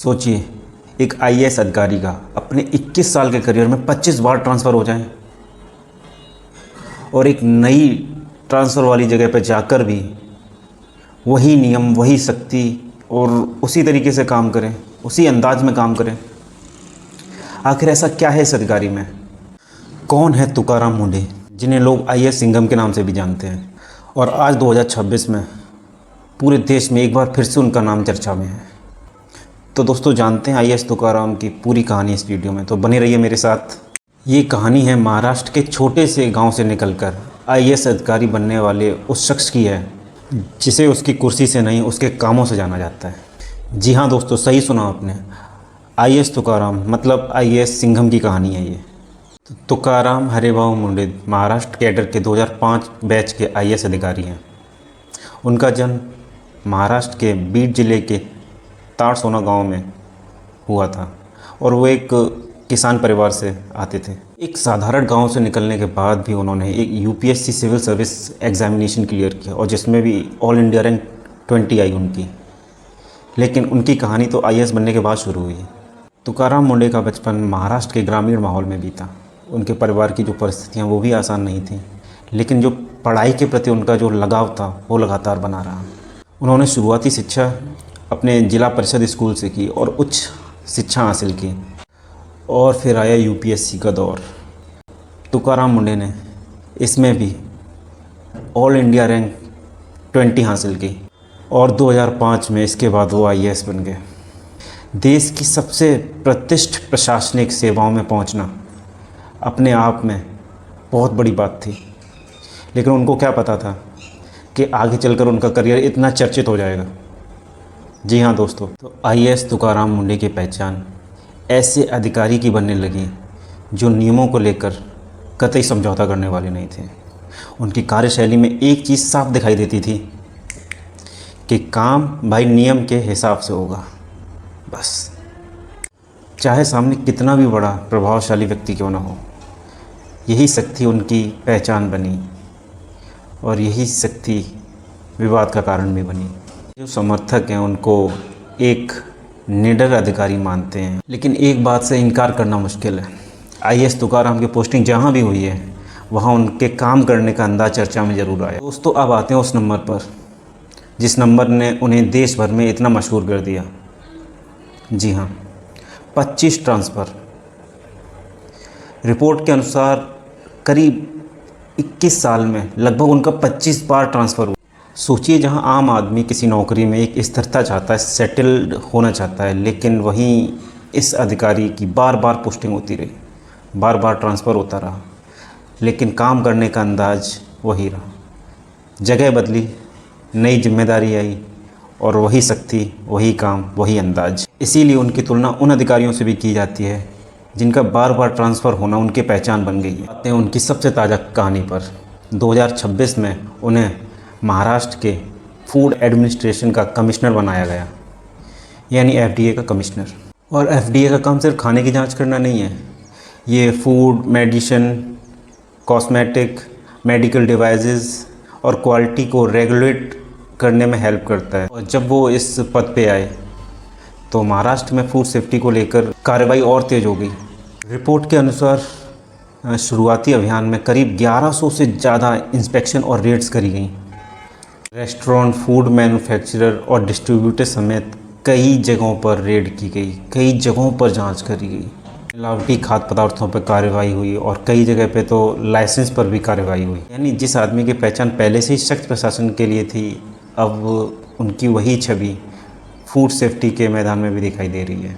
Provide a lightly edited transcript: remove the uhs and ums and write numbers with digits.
सोचिए, एक आईएएस अधिकारी का अपने 21 साल के करियर में 25 बार ट्रांसफ़र हो जाए और एक नई ट्रांसफ़र वाली जगह पर जाकर भी वही नियम, वही शक्ति और उसी तरीके से काम करें, उसी अंदाज में काम करें। आखिर ऐसा क्या है इस अधिकारी में? कौन है तुकाराम मुंडे, जिन्हें लोग आईएएस सिंघम के नाम से भी जानते हैं? और आज 2026 में पूरे देश में एक बार फिर से उनका नाम चर्चा में है। तो दोस्तों, जानते हैं आईएएस तुकाराम की पूरी कहानी इस वीडियो में, तो बने रहिए मेरे साथ। ये कहानी है महाराष्ट्र के छोटे से गांव से निकलकर आईएएस अधिकारी बनने वाले उस शख्स की है जिसे उसकी कुर्सी से नहीं, उसके कामों से जाना जाता है। जी हाँ दोस्तों, सही सुना आपने, आईएएस तुकाराम मतलब आईएएस सिंघम की कहानी है ये। तुकाराम हरिभाऊ मुंडे महाराष्ट्र कैडर के 2005 बैच के आईएएस अधिकारी हैं। उनका जन्म महाराष्ट्र के बीड जिले के ताड़सोना गांव में हुआ था और वो एक किसान परिवार से आते थे। एक साधारण गांव से निकलने के बाद भी उन्होंने एक UPSC civil service examination clear किया और जिसमें भी ऑल इंडिया रैंक 20 आई उनकी। लेकिन उनकी कहानी तो आईएएस बनने के बाद शुरू हुई। तुकाराम मुंडे का बचपन महाराष्ट्र के ग्रामीण माहौल में बीता। उनके परिवार की जो परिस्थितियाँ वो भी आसान नहीं थी, लेकिन जो पढ़ाई के प्रति उनका जो लगाव था वो लगातार बना रहा। उन्होंने शुरुआती शिक्षा अपने जिला परिषद स्कूल से की और उच्च शिक्षा हासिल की और फिर आया यूपीएससी का दौर। तुकाराम मुंडे ने इसमें भी ऑल इंडिया रैंक 20 हासिल की और 2005 में इसके बाद वो आईएएस बन गए। देश की सबसे प्रतिष्ठित प्रशासनिक सेवाओं में पहुंचना अपने आप में बहुत बड़ी बात थी, लेकिन उनको क्या पता था कि आगे चलकर उनका करियर इतना चर्चित हो जाएगा। जी हाँ दोस्तों, तो आईएएस तुकाराम मुंडे की पहचान ऐसे अधिकारी की बनने लगी जो नियमों को लेकर कतई समझौता करने वाले नहीं थे। उनकी कार्यशैली में एक चीज़ साफ दिखाई देती थी कि काम भाई नियम के हिसाब से होगा, बस। चाहे सामने कितना भी बड़ा प्रभावशाली व्यक्ति क्यों ना हो, यही शक्ति उनकी पहचान बनी और यही शक्ति विवाद का कारण भी बनी। जो समर्थक हैं उनको एक निडर अधिकारी मानते हैं, लेकिन एक बात से इनकार करना मुश्किल है, आईएएस तुकाराम की पोस्टिंग जहाँ भी हुई है वहाँ उनके काम करने का अंदाज चर्चा में ज़रूर आया। दोस्तों, अब आते हैं उस नंबर पर जिस नंबर ने उन्हें देश भर में इतना मशहूर कर दिया। जी हाँ, 25 ट्रांसफ़र। रिपोर्ट के अनुसार करीब 21 साल में लगभग उनका 25 बार ट्रांसफ़र हुआ। सोचिए, जहां आम आदमी किसी नौकरी में एक स्थिरता चाहता है, सेटल्ड होना चाहता है, लेकिन वहीं इस अधिकारी की बार बार पोस्टिंग होती रही, बार बार ट्रांसफ़र होता रहा, लेकिन काम करने का अंदाज वही रहा। जगह बदली, नई जिम्मेदारी आई और वही शक्ति, वही काम, वही अंदाज। इसीलिए उनकी तुलना उन अधिकारियों से भी की जाती है जिनका बार बार ट्रांसफ़र होना उनकी पहचान बन गई है। आते हैं उनकी सबसे ताज़ा कहानी पर। 2026 में उन्हें महाराष्ट्र के फूड एडमिनिस्ट्रेशन का कमिश्नर बनाया गया, यानी एफडीए का कमिश्नर। और एफडीए का काम सिर्फ खाने की जांच करना नहीं है, ये food, medicine, cosmetic, medical devices और क्वालिटी को रेगुलेट करने में हेल्प करता है। और जब वो इस पद पे आए तो महाराष्ट्र में फूड सेफ्टी को लेकर कार्रवाई और तेज़ हो गई। रिपोर्ट के अनुसार शुरुआती अभियान में करीब 1100 से ज़्यादा इंस्पेक्शन और रेड्स करी गई। रेस्टोरेंट, फूड मैन्युफैक्चरर और डिस्ट्रीब्यूटर समेत कई जगहों पर रेड की गई, कई जगहों पर जांच करी गई। मिलावटी खाद्य पदार्थों पर कार्रवाई हुई और कई जगह पे तो लाइसेंस पर भी कार्रवाई हुई। यानी जिस आदमी की पहचान पहले से ही सख्त प्रशासन के लिए थी, अब उनकी वही छवि फूड सेफ्टी के मैदान में भी दिखाई दे रही है।